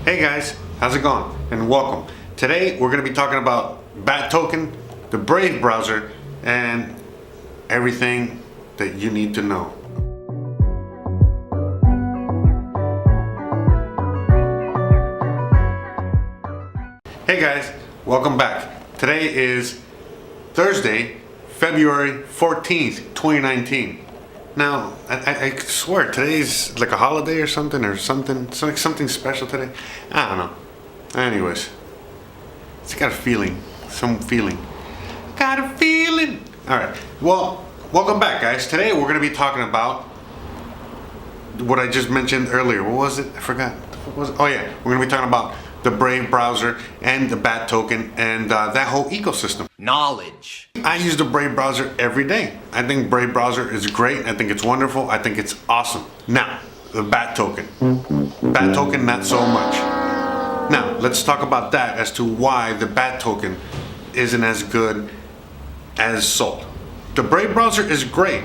Hey guys, how's it going? And welcome. Today we're going to be talking about BAT token, the Brave browser, and everything that you need to know. Hey guys, welcome back. Today is Thursday, February 14th, 2019. Now, I swear, today's like a holiday or something. It's like something special today. I don't know. Anyways, it's got a feeling, Got a feeling. All right, well, welcome back, guys. Today we're gonna be talking about what I just mentioned earlier. What was it? I forgot. What was it? Oh yeah, we're gonna be talking about the Brave browser and the BAT token and that whole ecosystem. Knowledge. I use the Brave browser every day. I think Brave browser is great. I think it's wonderful. I think it's awesome. Now, the BAT token. BAT token, not so much. Now, let's talk about that as to why the BAT token isn't as good as sold. The Brave browser is great.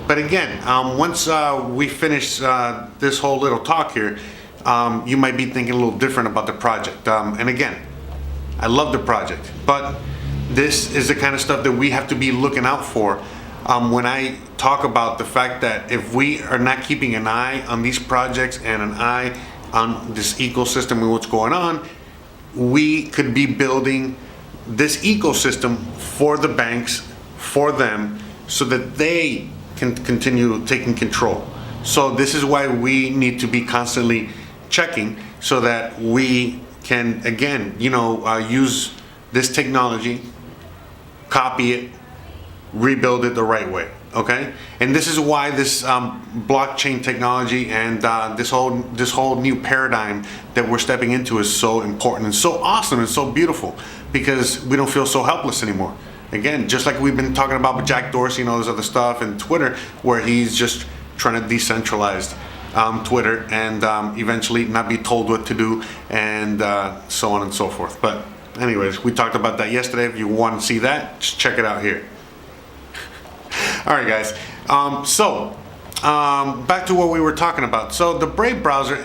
But again, once we finish this whole little talk here, you might be thinking a little different about the project. And again, I love the project, but this is the kind of stuff that we have to be looking out for when I talk about the fact that if we are not keeping an eye on these projects and an eye on this ecosystem and what's going on, we could be building this ecosystem for the banks, for them, so that they can continue taking control. So this is why we need to be constantly checking so that we can, again, use this technology, copy it, rebuild it the right way. Okay, and this is why this blockchain technology and this whole new paradigm that we're stepping into is so important and so awesome and so beautiful, because we don't feel so helpless anymore. Again, just like we've been talking about with Jack Dorsey and all this other stuff, and Twitter, where he's just trying to decentralize Twitter and eventually not be told what to do, and so on and so forth. But anyways, we talked about that yesterday. If you want to see that, just check it out here. All right, guys. Back to what we were talking about. So the Brave browser,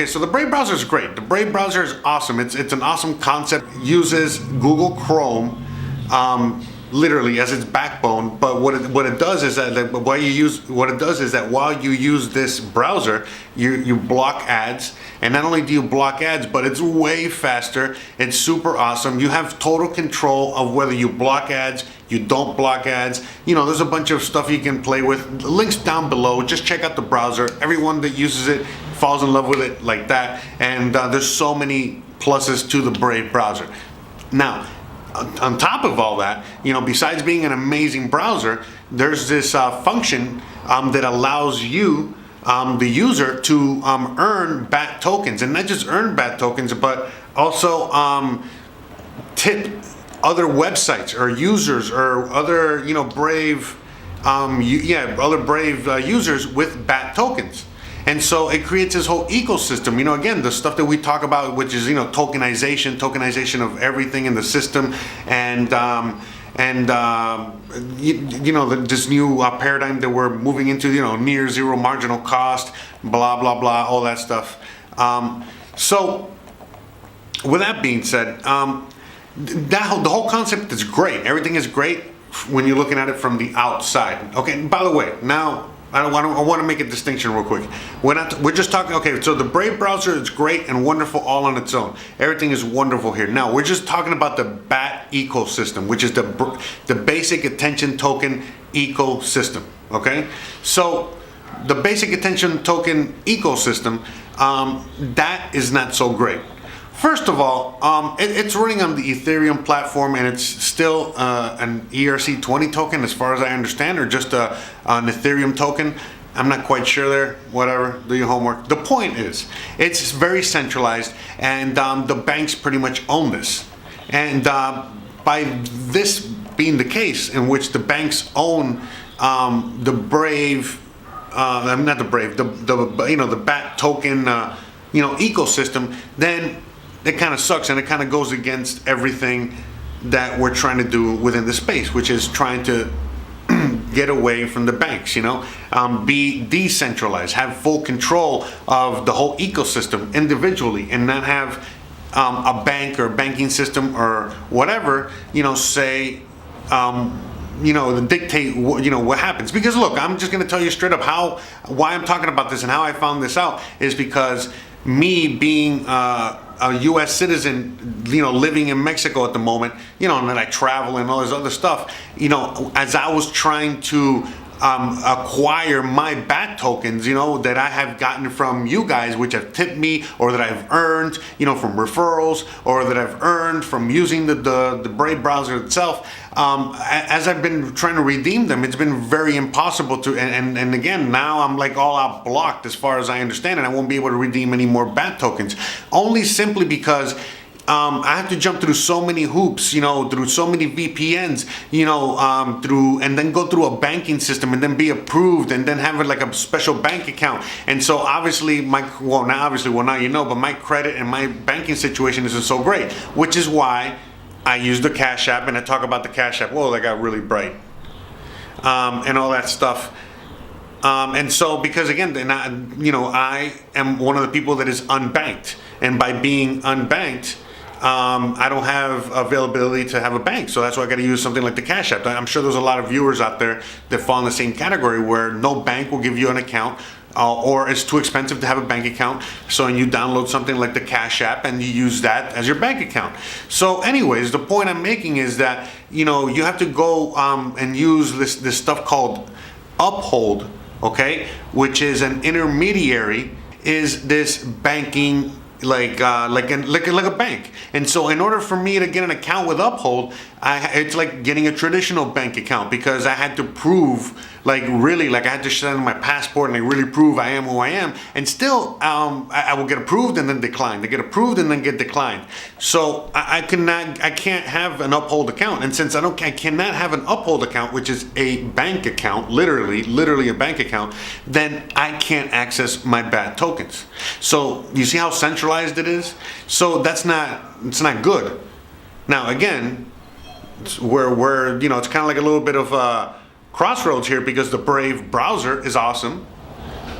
so the Brave browser is great. The Brave browser is awesome. It's an awesome concept. It uses Google Chrome literally as its backbone, but what it does is that while you use this browser, you block ads, and not only do you block ads, but it's way faster. It's super awesome. You have total control of whether you block ads, you don't block ads. There's a bunch of stuff you can play with. The link's down below. Just check out the browser. Everyone that uses it falls in love with it like that, and there's so many pluses to the Brave browser. Now, on top of all that, besides being an amazing browser, there's this function that allows you, the user, to earn BAT tokens, and not just earn BAT tokens, but also tip other websites or users or other, Brave, other Brave users with BAT tokens. And so it creates this whole ecosystem. Again, the stuff that we talk about, which is tokenization of everything in the system, and this new paradigm that we're moving into, near zero marginal cost, blah blah blah, all that stuff. So with that being said, the whole concept is great. Everything is great when you're looking at it from the outside. Okay. And by the way, now, I want to make a distinction real quick. We're just talking, okay, so the Brave browser is great and wonderful all on its own. Everything is wonderful here. Now, we're just talking about the BAT ecosystem, which is the basic attention token ecosystem, okay? So, the basic attention token ecosystem, that is not so great. First of all, it's running on the Ethereum platform, and it's still an ERC20 token, as far as I understand, or just an Ethereum token. I'm not quite sure there. Whatever, do your homework. The point is, it's very centralized, and the banks pretty much own this. And by this being the case, in which the banks own the Brave, not the Brave, the BAT token, ecosystem, then it kind of sucks, and it kind of goes against everything that we're trying to do within the space, which is trying to get away from the banks, be decentralized, have full control of the whole ecosystem individually, and not have a bank or banking system or whatever, say, dictate, what happens. Because look, I'm just going to tell you straight up why I'm talking about this and how I found this out is because me being a U.S. citizen, living in Mexico at the moment, and then I travel and all this other stuff, as I was trying to acquire my BAT tokens, that I have gotten from you guys, which have tipped me, or that I've earned, from referrals, or that I've earned from using the Brave browser itself. As I've been trying to redeem them, it's been very impossible to, and again, now I'm like all out blocked as far as I understand it. I won't be able to redeem any more BAT tokens, only simply because I have to jump through so many hoops, through so many VPNs, and then go through a banking system and then be approved and then have like a special bank account. And so obviously but my credit and my banking situation isn't so great, which is why I use the Cash App, and I talk about the Cash App. Whoa, that got really bright. And all that stuff. And so, because again, I am one of the people that is unbanked. And by being unbanked, I don't have availability to have a bank. So that's why I got to use something like the Cash App. I'm sure there's a lot of viewers out there that fall in the same category where no bank will give you an account. Or it's too expensive to have a bank account, so you download something like the Cash App and you use that as your bank account. So anyways, the point I'm making is that you have to go and use this stuff called Uphold, okay, which is an intermediary, is this banking like a bank. And so in order for me to get an account with Uphold, it's like getting a traditional bank account, because I had to prove, I had to send my passport and really prove I am who I am, and still I will get approved and then declined. I get approved and then get declined. So I can't have an Uphold account, and since I cannot have an Uphold account, which is a bank account, literally a bank account, then I can't access my BAT tokens. So you see how centralized it is? So it's not good. Now again, we're it's kind of like a little bit of a crossroads here, because the Brave browser is awesome,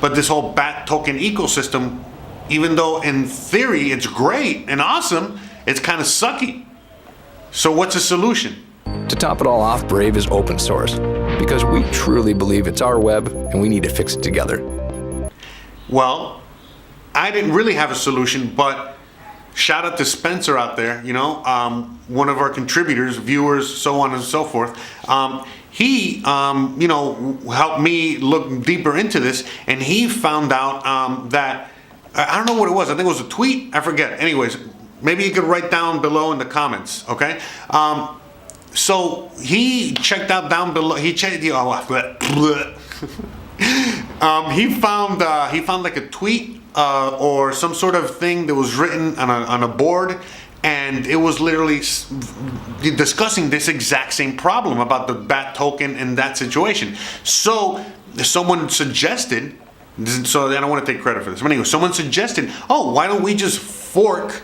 but this whole BAT token ecosystem, even though in theory it's great and awesome, it's kind of sucky. So what's the solution? To top it all off, Brave is open source, because we truly believe it's our web and we need to fix it together. Well, I didn't really have a solution, but shout out to Spencer out there, one of our contributors, viewers, so on and so forth. He, helped me look deeper into this, and he found out that, I don't know what it was. I think it was a tweet. I forget. Anyways, maybe you could write down below in the comments, okay? So he checked out down below. He checked. He found like a tweet or some sort of thing that was written on a board, and it was literally discussing this exact same problem about the BAT token in that situation. So someone suggested, so I don't want to take credit for this, but anyway, someone suggested, why don't we just fork,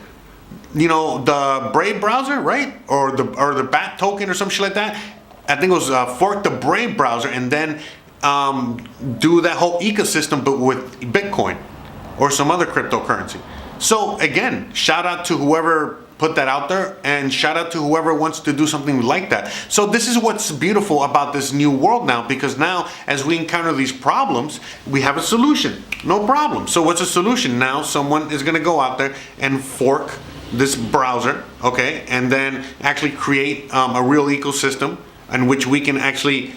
the Brave browser, right? Or the BAT token or some shit like that. I think it was fork the Brave browser and then do that whole ecosystem, but with Bitcoin or some other cryptocurrency. So again, shout out to whoever put that out there, and shout out to whoever wants to do something like that. So this is what's beautiful about this new world now, because now as we encounter these problems, we have a solution. No problem. So what's the solution? Now someone is going to go out there and fork this browser, okay, and then actually create a real ecosystem in which we can actually,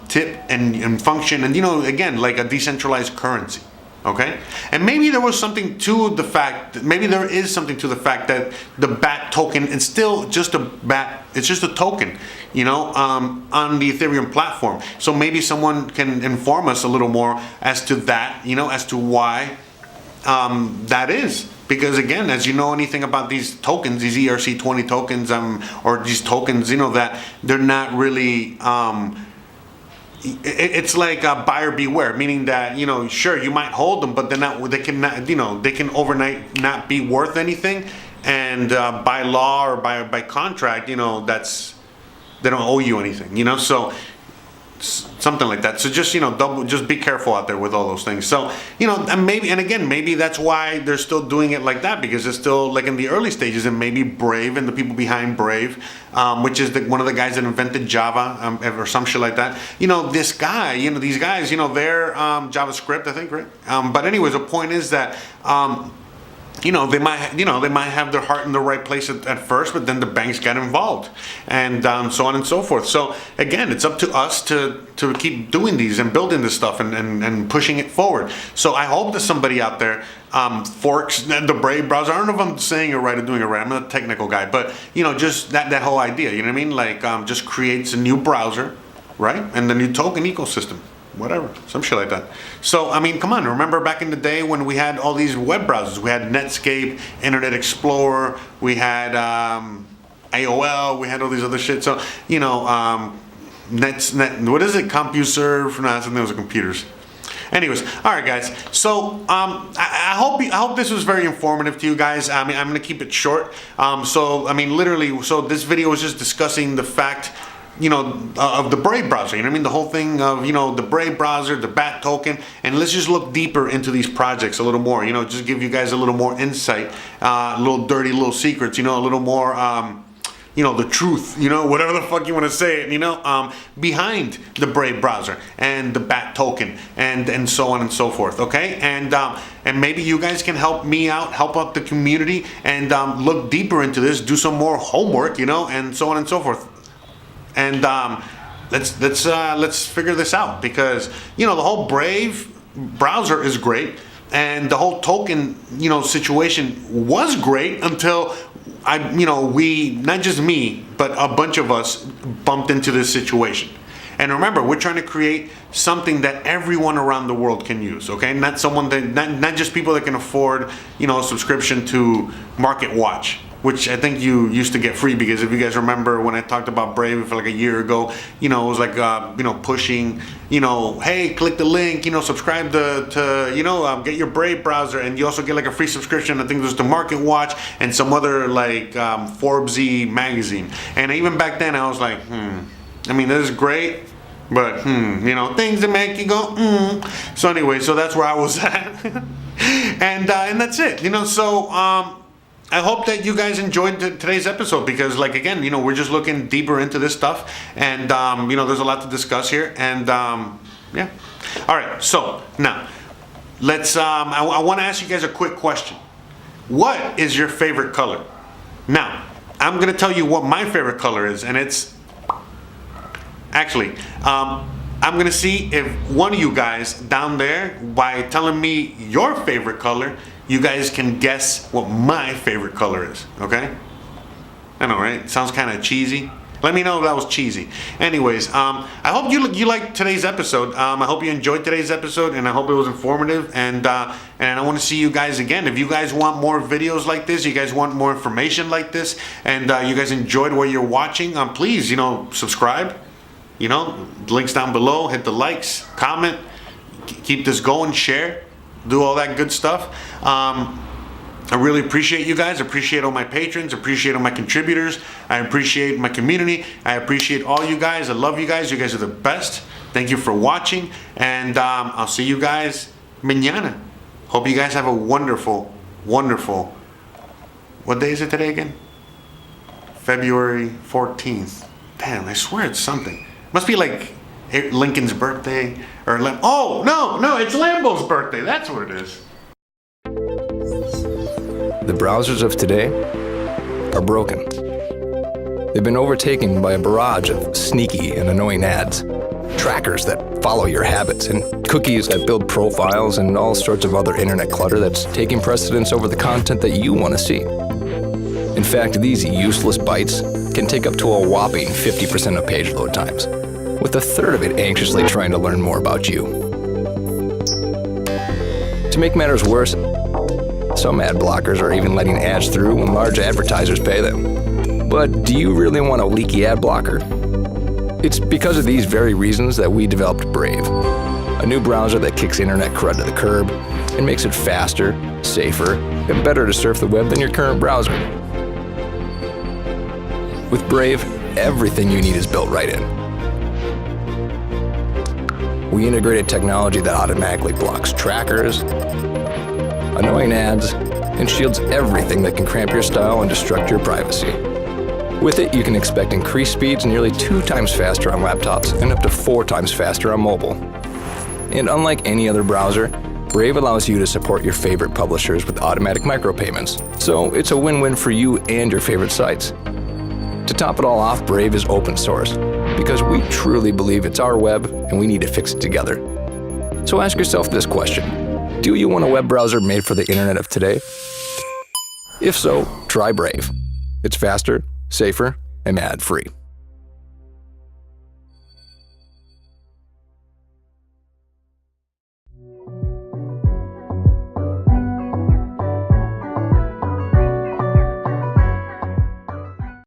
tip and function, and again, like a decentralized currency. Okay, and maybe there was something to the fact that that the BAT token is still just a BAT. It's just a token, on the Ethereum platform. So maybe someone can inform us a little more as to that, as to why that is. Because again, as you know anything about these tokens, these ERC20 tokens, or these tokens, that they're not really. It's like a buyer beware, meaning that sure, you might hold them, but they can overnight not be worth anything, and by law or by contract, they don't owe you anything. So something like that. So just, just be careful out there with all those things. So, and maybe that's why they're still doing it like that, because it's still like in the early stages, and maybe Brave and the people behind Brave, which is one of the guys that invented Java, or some shit like that. This guy, these guys, they're JavaScript, I think, right? But anyways, the point is that, they might have their heart in the right place at first, but then the banks got involved, and so on and so forth. So again, it's up to us to keep doing these and building this stuff and pushing it forward. So I hope that somebody out there forks the Brave browser. I don't know if I'm saying it right or doing it right. I'm not a technical guy, but just that whole idea. You know what I mean? Like just creates a new browser, right, and the new token ecosystem. Whatever, some shit like that. So, I mean, come on, remember back in the day when we had all these web browsers? We had Netscape, Internet Explorer, we had AOL, we had all these other shit. So, what is it? CompuServe? No, something was computers. Anyways, all right, guys. So I hope this was very informative to you guys. I mean, I'm gonna keep it short. Literally, so this video was just discussing the fact, of the Brave browser. You know what I mean? The whole thing of, the Brave browser, the BAT token, and let's just look deeper into these projects a little more. Just give you guys a little more insight, little dirty little secrets, a little more, the truth, whatever the fuck you want to say it, behind the Brave browser and the BAT token and so on and so forth. Okay, and maybe you guys can help me out, help out the community, and look deeper into this, do some more homework, and so on and so forth. And let's figure this out, because the whole Brave browser is great, and the whole token situation was great until we, not just me, but a bunch of us bumped into this situation. And remember, we're trying to create something that everyone around the world can use, okay? Not someone that, not just people that can afford, a subscription to Market Watch, which I think you used to get free, because if you guys remember when I talked about Brave for like a year ago, it was like, pushing, hey, click the link, subscribe to get your Brave browser, and you also get like a free subscription. I think it was to Market Watch and some other like Forbesy magazine. And even back then I was like, I mean, this is great, but things that make you go, So anyway, so that's where I was at. and that's it, so I hope that you guys enjoyed today's episode, because, like, again, we're just looking deeper into this stuff, and there's a lot to discuss here, and yeah. All right, so now let's. I want to ask you guys a quick question. What is your favorite color? Now, I'm gonna tell you what my favorite color is, and it's actually. I'm gonna see if one of you guys down there, by telling me your favorite color, you guys can guess what my favorite color is, okay? I know, right? Sounds kind of cheesy. Let me know if that was cheesy. Anyways, I hope you liked today's episode. I hope you enjoyed today's episode, and I hope it was informative. And I want to see you guys again. If you guys want more videos like this, you guys want more information like this, and you guys enjoyed what you're watching, please, subscribe. Links down below. Hit the likes, comment, keep this going, share, do all that good stuff. I really appreciate you guys. I appreciate all my patrons. I appreciate all my contributors. I appreciate my community. I appreciate all you guys. I love you guys. You guys are the best. Thank you for watching, and I'll see you guys mañana. Hope you guys have a wonderful, wonderful. What day is it today again? February 14th. Damn, I swear it's something. Must be like Lincoln's birthday, or oh no, it's Lambo's birthday. That's what it is. The browsers of today are broken. They've been overtaken by a barrage of sneaky and annoying ads, trackers that follow your habits, and cookies that build profiles, and all sorts of other internet clutter that's taking precedence over the content that you want to see. In fact, these useless bytes can take up to a whopping 50% of page load times, with a third of it anxiously trying to learn more about you. To make matters worse, some ad blockers are even letting ads through when large advertisers pay them. But do you really want a leaky ad blocker? It's because of these very reasons that we developed Brave, a new browser that kicks internet crud to the curb and makes it faster, safer, and better to surf the web than your current browser. With Brave, everything you need is built right in. We integrated technology that automatically blocks trackers, annoying ads, and shields everything that can cramp your style and destruct your privacy. With it, you can expect increased speeds nearly 2 times faster on laptops and up to 4 times faster on mobile. And unlike any other browser, Brave allows you to support your favorite publishers with automatic micropayments, so it's a win-win for you and your favorite sites. To top it all off, Brave is open source, because we truly believe it's our web and we need to fix it together. So ask yourself this question: do you want a web browser made for the internet of today? If so, try Brave. It's faster, safer, and ad-free.